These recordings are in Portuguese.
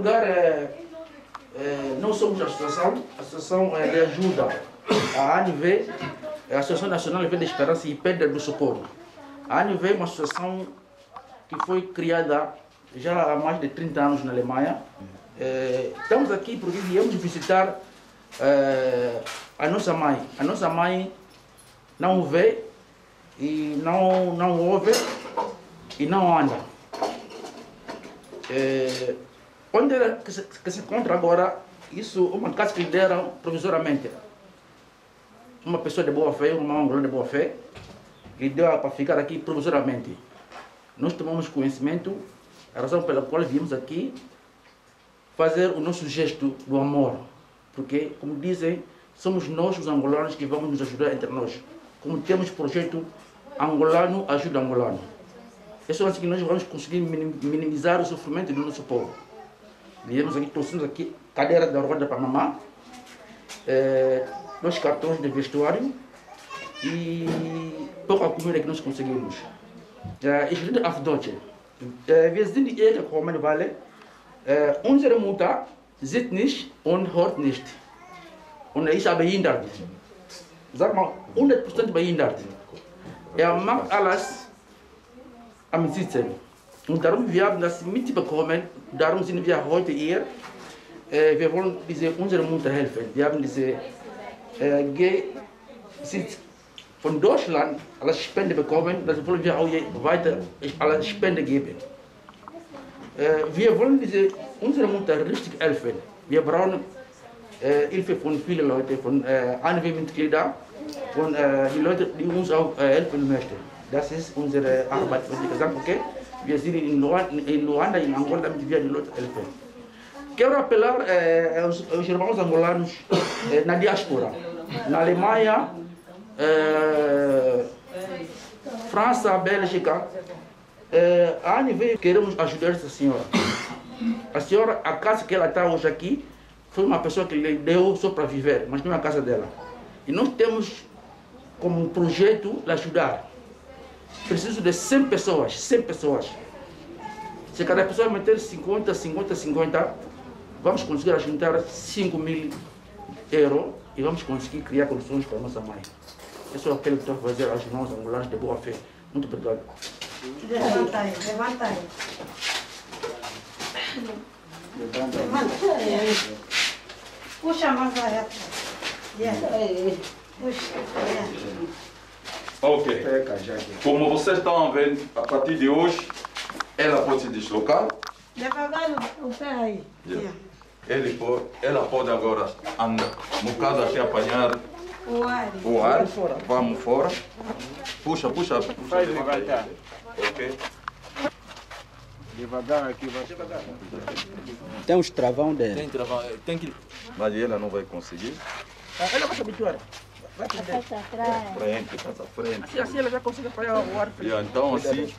lugar, nós somos a associação de ajuda, a ANV, a Associação Nacional de Esperança e Pedra do Socorro. A ANV é uma associação que foi criada já há mais de 30 anos na Alemanha. Estamos aqui porque viemos visitar a nossa mãe. A nossa mãe não vê e não ouve e não anda. Onde ela que se encontra agora, isso é uma casa que lhe deram provisoriamente. Uma pessoa de boa fé, uma angolana de boa fé, lhe deu para ficar aqui provisoriamente. Nós tomamos conhecimento, a razão pela qual viemos aqui, fazer o nosso gesto do amor. Porque, como dizem, somos nós os angolanos que vamos nos ajudar entre nós. Como temos projeto angolano ajuda angolano. É só assim que nós vamos conseguir minimizar o sofrimento do nosso povo. Viemos aqui, trouxemos aqui cadeira da roda para mamar, 2 cartões de vestuário e pouca comida que nós conseguimos. Ich rede auf Deutsch. Wir sind hierher gekommen, weil unsere Mutter sieht nicht und hört nicht. Und ist behindert. Sag mal, 100% behindert. Macht alles am Sitzen. Und darum, wir haben das mitbekommen, darum sind wir heute hier. Wir wollen unserer Mutter helfen. Wir haben diese von Deutschland als Spende bekommen, das wollen wir auch weiter als Spende geben. Wir wollen unserer Mutter richtig helfen. Wir brauchen Hilfe von vielen Leuten, von ANW-Mitgliedern, von den Leuten, die uns auch helfen möchten. Das ist unsere Arbeit. Wenn Sie gesagt okay, wir sind in Luanda, in Angola, damit wir die Leute helfen. Quero apelar aos irmãos angolanos na diáspora, na Alemanha, França, Bélgica. A ANV queremos ajudar essa senhora. A senhora, a casa que ela está hoje aqui, foi uma pessoa que lhe deu só para viver, mas não é a casa dela. E nós temos como projeto ajudar. Preciso de 100 pessoas, 100 pessoas. Se cada pessoa meter 50, vamos conseguir juntar 5.000 euros e vamos conseguir criar condições para a nossa mãe. Esse é o apelo que estou a fazer aos irmãos angolanos de boa fé. Muito obrigado. Levanta aí, levanta aí. Levanta aí. Puxa mais aí atrás. Puxa. Ok. Como vocês estão vendo, a partir de hoje, ela pode se deslocar. Devagar o pé aí. Ela pode agora andar um bocado até apanhar o ar. Vamos fora. Puxa. Vai devagar. Ok. Devagar aqui, vai. Tem uns travão dele. Tem travão, tem que... Mas ela não vai conseguir. Ela vai se habituar. Vai aprender. Passa à frente. Assim ela já consegue apanhar o ar frio. Então assim,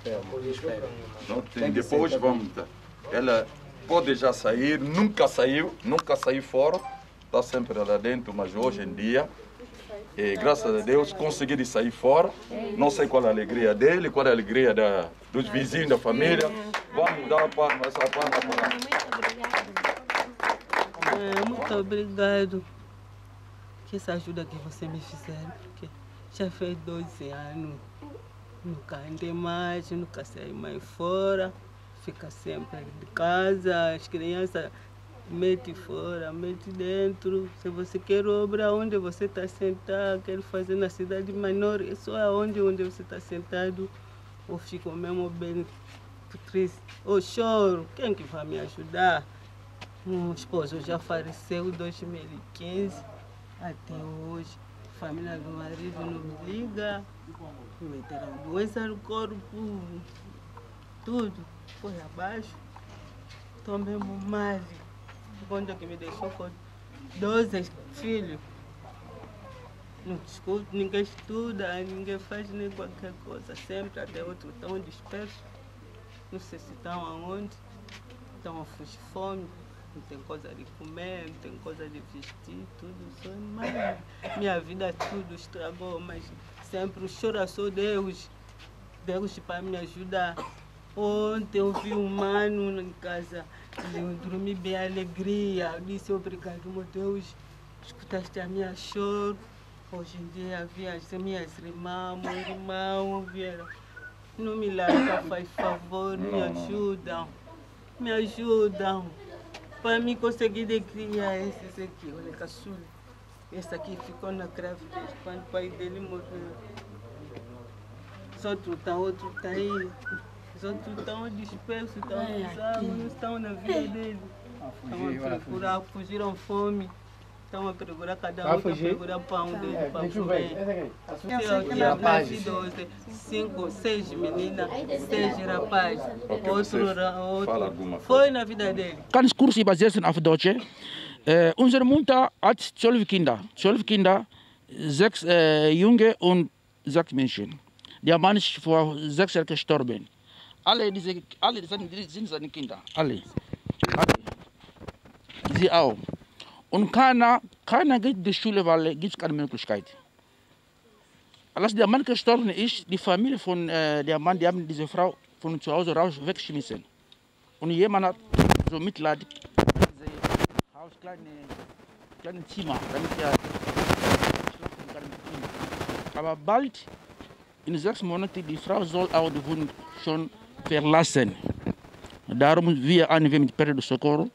depois vamos... Ela pode já sair, nunca saiu fora. Está sempre lá dentro, mas hoje em dia, graças a Deus, consegui sair fora. Não sei qual é a alegria dele, qual é a alegria dos vizinhos, da família. Vamos dar essa palma para ela. Muito obrigado. Que essa ajuda que você me fizeram, porque já fez 12 anos. Nunca andei mais, nunca saí mais fora. Fica sempre de casa, as crianças mete fora, mete dentro. Se você quer obra onde você está sentado, quer fazer na cidade menor, é só onde você está sentado. Eu fico mesmo bem triste. Eu choro, quem que vai me ajudar? O esposo já faleceu em 2015, até hoje. A família do marido não me liga, meteram doença no corpo, tudo foi abaixo. Estou mesmo mal. Quando que me deixou com 12 filhos. Não escuta, ninguém estuda, ninguém faz nem qualquer coisa. Sempre até outros estão dispersos. Não sei se estão aonde. Estão a fugir fome. Não tem coisa de comer, não tem coisa de vestir, tudo só mal. Minha vida tudo estragou, mas sempre o choro é só Deus. Deus para me ajudar. Ontem eu vi um mano em casa, Eu dormi bem, alegria. Eu disse obrigado, meu Deus. Escutaste a minha choro. Hoje em dia vi as minhas irmãs, meu irmão, vieram. Não me larga, faz favor, me ajudam. Me ajudam. Para mim conseguir de criar esses aqui, olha, caçula. Esse aqui ficou na gravidez quando o pai dele morreu. Os outros estão, outro está aí. Os outros estão dispersos, estão abusados, não estão na vida dele. Estão a procurar, fugiram fome. Estão a procurar, cada um está a procurar pão dele para comer. Eu nasci 5, 6 meninas, 6 rapazes. Outro foi na vida dele. Ganz kurz übersetzen auf Deutsch. Unsere Mutter hat 12 Kinder. 12 Kinder, 6 Junge und 6 Mädchen. Der Mann ist vor 6 Jahren gestorben. Alle sind seine Kinder. Alle. Sie auch. Und keiner geht in die Schule, weil es gibt keine Möglichkeit. Als der Mann gestorben ist, die Familie von der Mann, die haben diese Frau von zu Hause raus weggeschmissen. Und jemand hat so Mitleid, dieses Haus, kleine Zimmer, damit er schlafen kann. Aber bald, in 6 Monaten, die Frau soll auch die Wohnung schon verlassen. Darum wir mit Père de Socorro.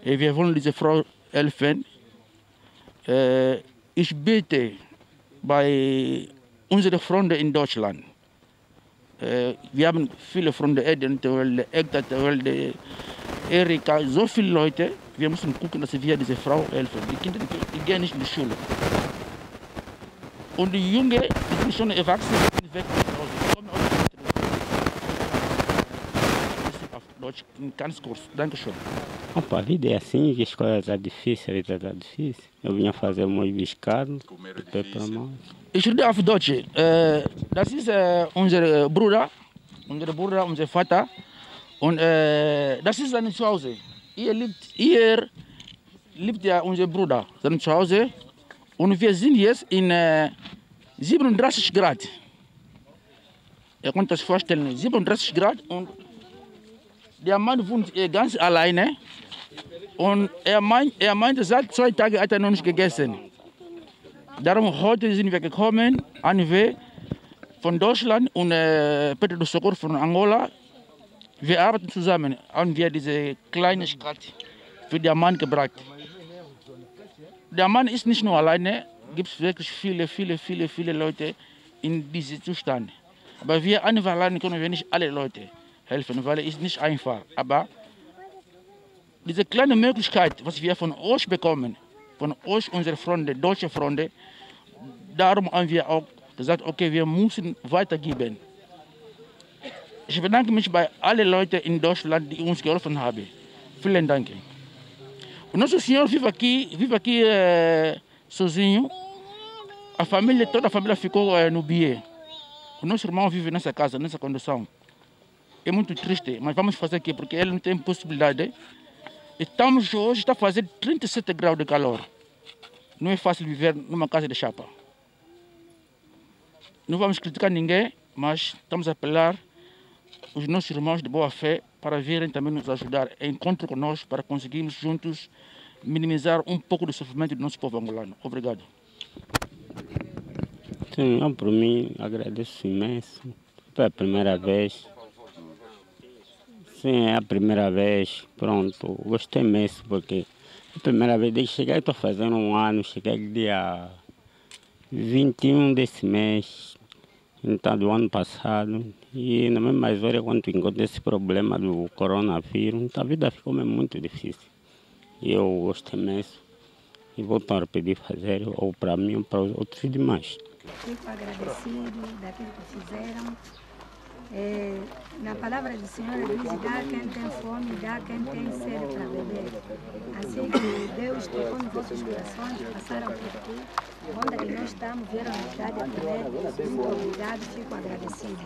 Wir wollen diese Frau helfen. Ich bitte bei unseren Freunden in Deutschland. Wir haben viele Freunde, Eden, Egdat, Erika, so viele Leute. Wir müssen gucken, dass wir diese Frau helfen. Die Kinder die gehen nicht in die Schule. Und die Jungen, die sind schon erwachsen, die sind weg von Hause. Die kommen aus auf Deutsch, ganz kurz. Dankeschön. Opa, a vida é assim, a escola está difícil, a vida está difícil. Eu vinha fazer muito biscado, de pé para mão. Ich rede auf Deutsch. Das ist unser Bruder, unser Vater. Und das ist sein Zuhause. Hier lebt ja unser Bruder, sein Zuhause. Und wir sind jetzt in 37 Grad. Ihr könnt das vorstellen, 37 Grad. Und der Mann wohnt ganz alleine. Und er meinte, seit 2 Tagen hat er noch nicht gegessen. Darum heute sind wir gekommen, ANW von Deutschland und Père de Socorro von Angola. Wir arbeiten zusammen, haben wir diese Kleinigkeit für den Mann gebracht. Der Mann ist nicht nur alleine, gibt es wirklich viele Leute in diesem Zustand. Aber wir ANW alleine können wir nicht alle Leute helfen, weil es ist nicht einfach. Aber diese kleine Möglichkeit, was wir von euch bekommen, von euch, unsere Freunde, deutsche Freunde, darum haben wir auch gesagt, okay, wir müssen weitergeben. Ich bedanke mich bei allen Leuten in Deutschland, die uns geholfen haben. Vielen Dank. O nosso senhor vive aqui sozinho. Toda a família ficou no Bié. O nosso irmão vive nessa casa, nessa condição. É muito triste, mas vamos fazer aqui, porque ele não tem possibilidade. Estamos hoje, está a fazer 37 graus de calor. Não é fácil viver numa casa de chapa. Não vamos criticar ninguém, mas estamos a apelar os nossos irmãos de boa fé para virem também nos ajudar. Encontre conosco para conseguirmos juntos minimizar um pouco do sofrimento do nosso povo angolano. Obrigado. Sim, eu por mim agradeço imenso. Foi a primeira vez. Sim, é a primeira vez. Pronto, gostei imenso porque é a primeira vez desde que cheguei, estou fazendo 1 ano, cheguei dia 21 desse mês, então do ano passado. E na mesma hora, quando encontrei esse problema do coronavírus, então a vida ficou mesmo muito difícil. E eu gostei imenso. E vou pedir fazer, ou para mim, ou para os outros demais. Fico agradecido daquilo que fizeram. Na palavra do Senhor diz: dá quem tem fome, dá quem tem sede para beber. Assim que Deus tocou nos vossos corações, passaram por aqui, onde nós estamos, vieram na cidade a comer. Muito obrigado, fico agradecido.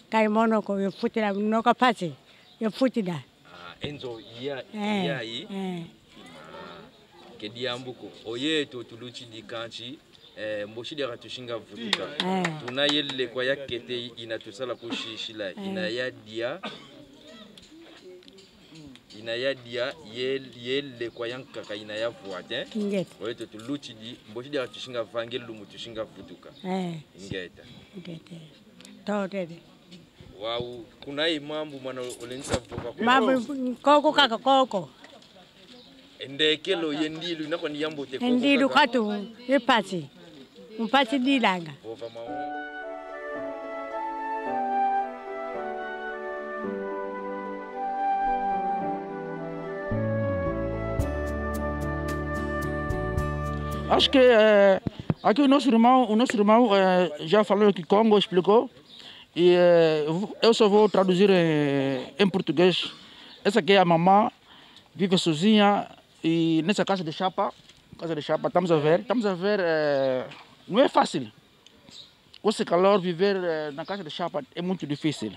Kaimonoko, eu fui tirar no capaz, eu fui tirar. Enzo, ia aí, ke diambuko oye to tuluchi di kanchi mboshi dia katushinga vutuka tuna yelle kwa yakete inatusala kushishila inayadia yelle kwa yankaka inayavuate oye to tuluchi di mboshi dia katushinga vangelu mutushinga vutuka ingeta totede wow kunai mambo mwana olenisa vuka mambo koko kaka koko endekelo yendilu inako ni yambo te koko endilu katu ipatsi mpatsi dilanga ova mawo. Acho que aqui o nosso irmão já falou que Congo explicou e eu só vou traduzir em português. Essa aqui é a mamã, vive sozinha e nessa casa de chapa, estamos a ver, não é fácil. Com esse calor, viver na casa de chapa é muito difícil.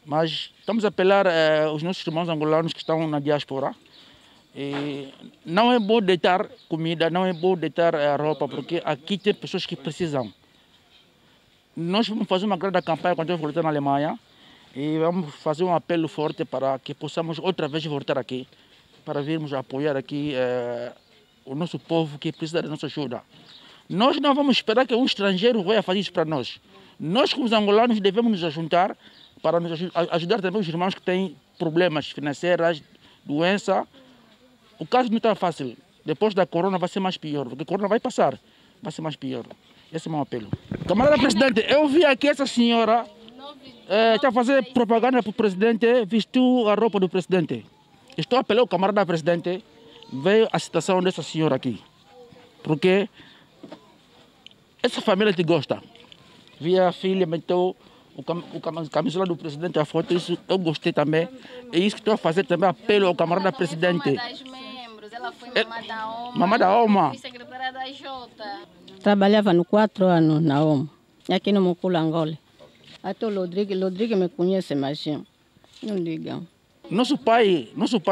Mas estamos a apelar aos nossos irmãos angolanos que estão na diáspora. E não é bom deitar comida, não é bom deitar roupa, porque aqui tem pessoas que precisam. Nós vamos fazer uma grande campanha quando eu voltar na Alemanha e vamos fazer um apelo forte para que possamos outra vez voltar aqui, para virmos apoiar aqui o nosso povo que precisa da nossa ajuda. Nós não vamos esperar que um estrangeiro venha fazer isso para nós. Nós, como os angolanos, devemos nos juntar para nos ajudar também os irmãos que têm problemas financeiros, doença. O caso não está fácil. Depois da corona vai ser mais pior, porque a corona vai passar, vai ser mais pior. Esse é o meu apelo. Camarada presidente, eu vi aqui essa senhora está a fazer propaganda para o presidente, vestiu a roupa do presidente. Estou a apelar ao camarada presidente, veio a citação dessa senhora aqui. Porque essa família te gosta. Vi a filha, meteu o camisola do presidente, a foto, isso eu gostei também. É isso que estou a fazer também, apelo ao camarada presidente. Ela foi mamã da OMA. Mamã da OMA. Fui secretária da Jota. Trabalhava no 4 anos na OMA, aqui no Mukula, Angola. Até o Rodrigo me conhece, mas não digam. Nosso pai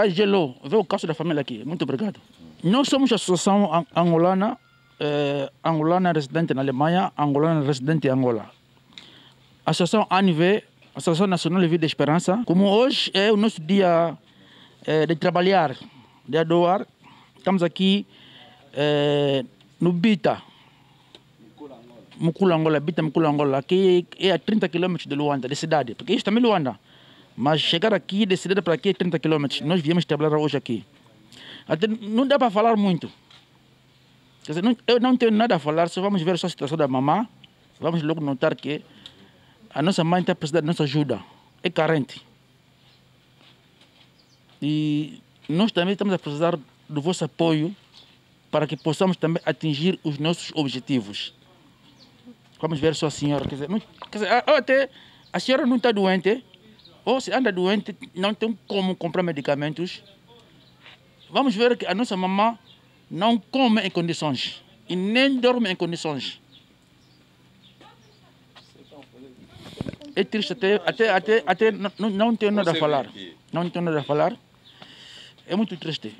gelou, vê o caso da família aqui. Muito obrigado. Nós somos a associação angolana, angolana residente na Alemanha, angolana residente em Angola. A associação ANV, Associação Nacional de Vida e Esperança. Como hoje é o nosso dia de trabalhar, de doar, estamos aqui no Bita, Mukula, Angola, Bita, Mukula, Angola, que é a 30 km de Luanda, de cidade, porque isso também é Luanda. Mas chegar aqui, de cidade para aqui, é 30 km. Nós viemos trabalhar hoje aqui. Até não dá para falar muito. Quer dizer, eu não tenho nada a falar, só vamos ver a situação da mamã. Vamos logo notar que a nossa mãe está precisando da nossa ajuda. É carente. E nós também estamos a precisar do vosso apoio para que possamos também atingir os nossos objetivos. Vamos ver só a senhora. Quer dizer, até a senhora não está doente, ou se anda doente, não tem como comprar medicamentos. Vamos ver que a nossa mamã não come em condições e nem dorme em condições. É triste, até não tenho nada a falar. Não tenho nada a falar. É muito triste.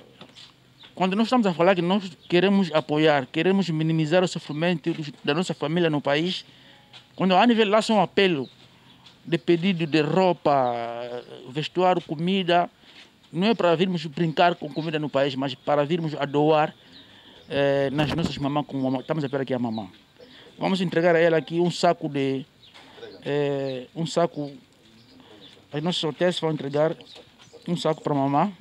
Quando nós estamos a falar que nós queremos apoiar, queremos minimizar o sofrimento da nossa família no país, quando a nível lá um apelo de pedido de roupa, vestuário, comida, não é para virmos brincar com comida no país, mas para virmos a doar nas nossas mamãs, como estamos a ver aqui a mamã. Vamos entregar a ela aqui um saco de... as nossas hotéis vão entregar um saco para a mamã.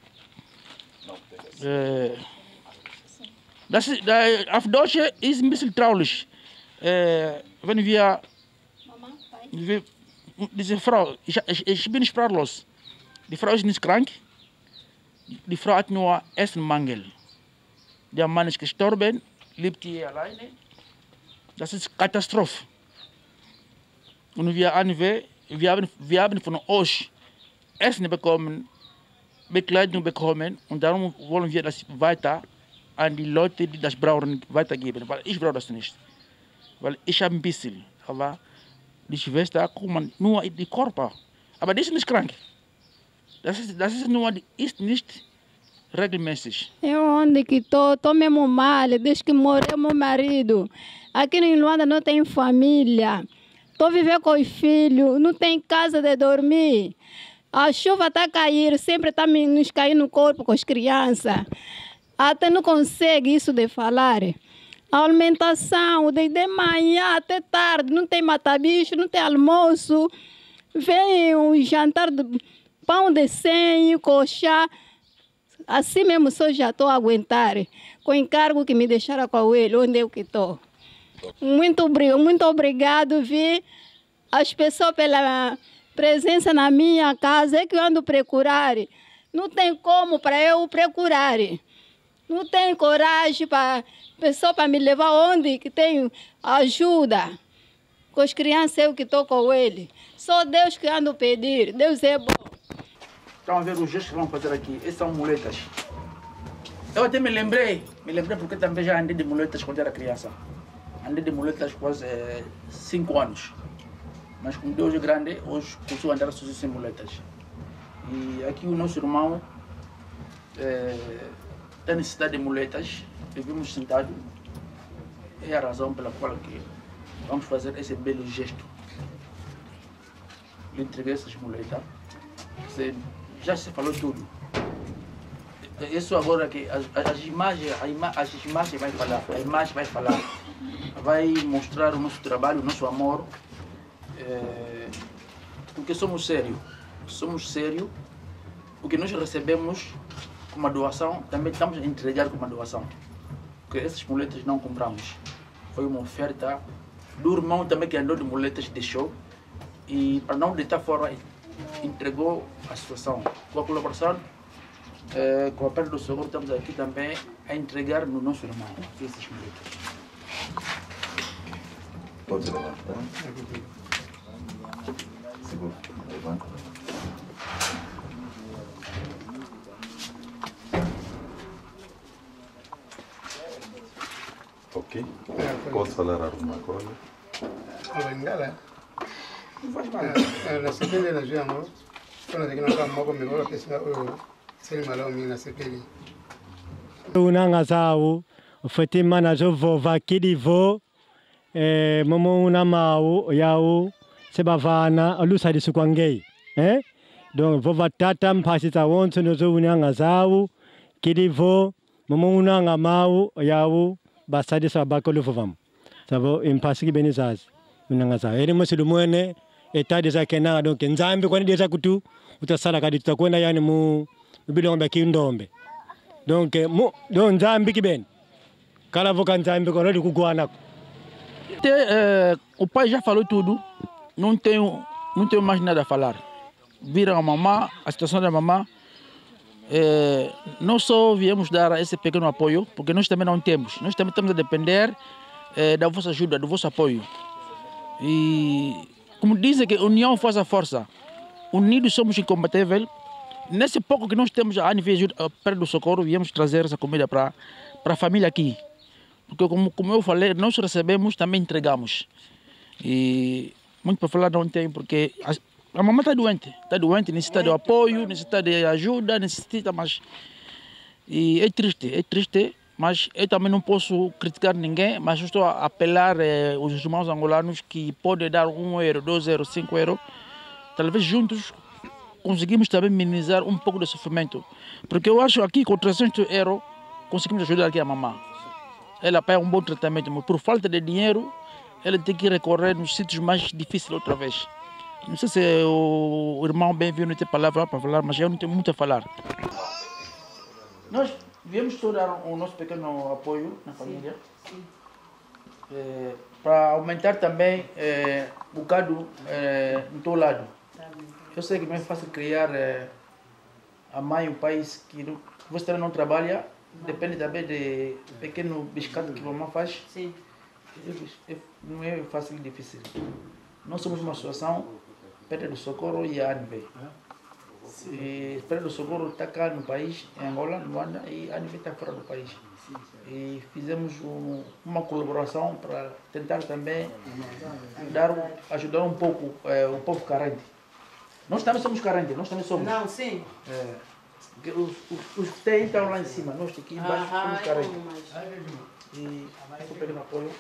Auf Deutsch ist ein bisschen traurig. Wenn wir diese Frau, ich bin sprachlos. Die Frau ist nicht krank. Die Frau hat nur Essenmangel. Der Mann ist gestorben, lebt hier alleine. Das ist Katastrophe. Und wir haben von euch Essen bekommen, Bekleidung bekommen und darum wollen wir das weiter an die Leute, die das brauchen, weitergeben. Weil ich brauche das nicht. Weil ich habe ein bisschen. Aber die Schwester kommen nur in die Körper. Aber die ist nicht krank. Das ist nur, die ist nicht Regle-meses. Eu onde que estou mesmo mal, desde que morreu meu marido. Aqui em Luanda não tem família. Estou vivendo com os filhos, não tem casa de dormir. A chuva está a cair, sempre está nos caindo no corpo com as crianças. Até não consegue isso de falar. A alimentação, desde manhã até tarde, não tem mata-bicho, não tem almoço. Vem um jantar de pão de 100, coxa. Assim mesmo só já estou a aguentar. Com o encargo que me deixaram com ele, onde eu que estou. Muito obrigado, vi as pessoas pela presença na minha casa. É que eu ando procurar. Não tem como para eu procurar. Não tenho coragem para pessoa para me levar onde que tem ajuda. Com as crianças eu que estou com ele. Só Deus que ando pedir. Deus é bom. Estão a ver os gestos que vão fazer aqui. Essas são muletas. Eu até me lembrei porque também já andei de muletas quando era criança. Andei de muletas quase 5 anos. Mas como Deus é grande, hoje consigo andar sozinho sem muletas. E aqui o nosso irmão tem necessidade de muletas. Vivemos sentados. É a razão pela qual que vamos fazer esse belo gesto. Lhe entreguei essas muletas. Já se falou tudo. Isso agora que as imagens vai falar. A imagem vai falar. Vai mostrar o nosso trabalho, o nosso amor. Porque somos sérios. Somos sérios. O que nós recebemos como doação, também estamos a entregar como doação. Porque essas muletas não compramos. Foi uma oferta do irmão também que andou de muletas, deixou. E para não deitar fora, entregou a situação. Com a colaboração, com a Pedra do Socorro, estamos aqui também a entregar no nosso irmão essas muletas. Pode levantar. Segura, levanta. Ok. Posso falar alguma coisa? Não faz mal. Na CPD da Jama, quando a gente não está mal comigo, a pessoa se malou na CPD. Unanga zao, Fatima na Jovova Kilivo, Momo Unamau, Yao, Sebavana, Alusa de Sukwangei. Donc, Vova Tatam, Pasita Wonso, Unanga zao, Kilivo, Momo Unanga Mau, Yao, Basadi Sabakoluvam. Savo, Impasiki Benizaz, Unanga zao. Ele Muslimone, Eta de Zakena, donc Nzambi, quand il est à Coutou, ou à Salakadi, tu as connu Yanemu, Bilombe Kindombe. Donc, Nzambi qui ben. Cada voca Nzambi, quando ele cuguana. O pai já falou tudo, não tenho mais nada a falar. Viram a mamã, a situação da mamã. Nós só viemos dar esse pequeno apoio, porque nós também não temos. Nós também estamos a depender da vossa ajuda, do vosso apoio. E, como dizem que união faz a força, unidos somos incombatíveis. Nesse pouco que nós temos a nível de Pedra do Socorro, viemos trazer essa comida para a família aqui. Porque, como eu falei, nós recebemos, também entregamos. E muito para falar não tem, porque a mamãe está doente, necessita de apoio, necessita de ajuda, necessita, mas... E é triste, mas eu também não posso criticar ninguém, mas eu estou a apelar aos irmãos angolanos que podem dar €1, €2, €5, talvez juntos conseguimos também minimizar um pouco do sofrimento. Porque eu acho aqui com €300 conseguimos ajudar aqui a mamãe. Ela paga um bom tratamento, mas por falta de dinheiro, ela tem que recorrer nos sítios mais difíceis outra vez. Não sei se o irmão bem-vindo tem palavra para falar, mas eu não tenho muito a falar. Nós viemos só dar o nosso pequeno apoio na família. Para aumentar também um bocado no teu lado. Eu sei que não é fácil criar a mãe e o pai que você também não trabalha. Depende também de pequeno biscate que a mamãe faz. Sim. Não é fácil e difícil. Nós somos uma associação, Pedra do Socorro e a ANV. Pedra do Socorro está cá no país, em Angola, no Luanda, e a ANV está fora do país. E fizemos uma colaboração para tentar também ajudar um pouco o povo carente. Nós também somos carentes, nós também somos. Não, sim. Os que têm estão lá em cima, nós aqui embaixo somos carentes. E vou pegar no apoio.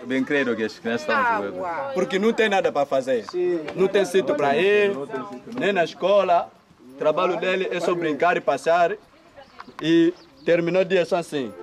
Bem creio que as crianças estão jogando. Porque não tem nada para fazer. Não tem sítio para ir, nem na escola. O trabalho dele é só brincar e passar. E terminou o dia só assim.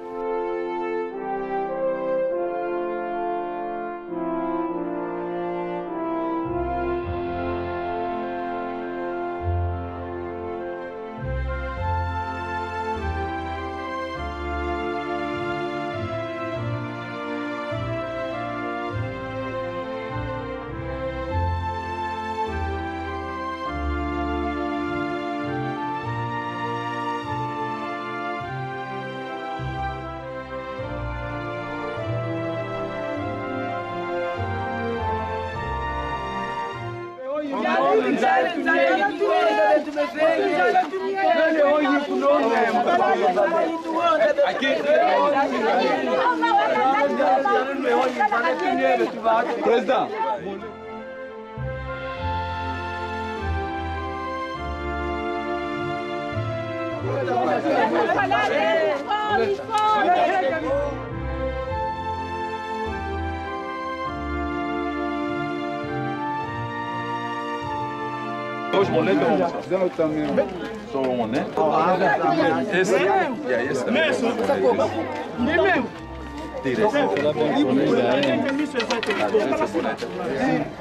Presidente. Os boletos só um, né? Esse também. Tira esse.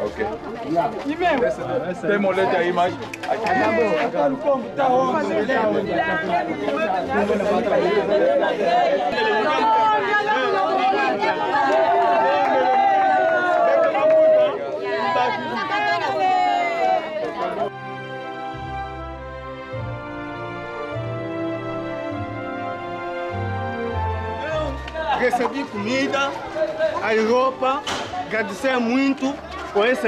Ok. Tem molete aí, mas Recebi comida, a roupa, agradecer muito por essa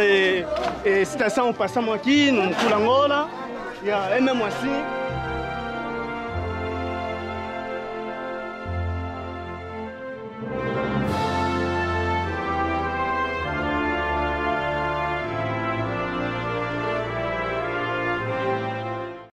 situação que passamos aqui no Culangola. É mesmo assim.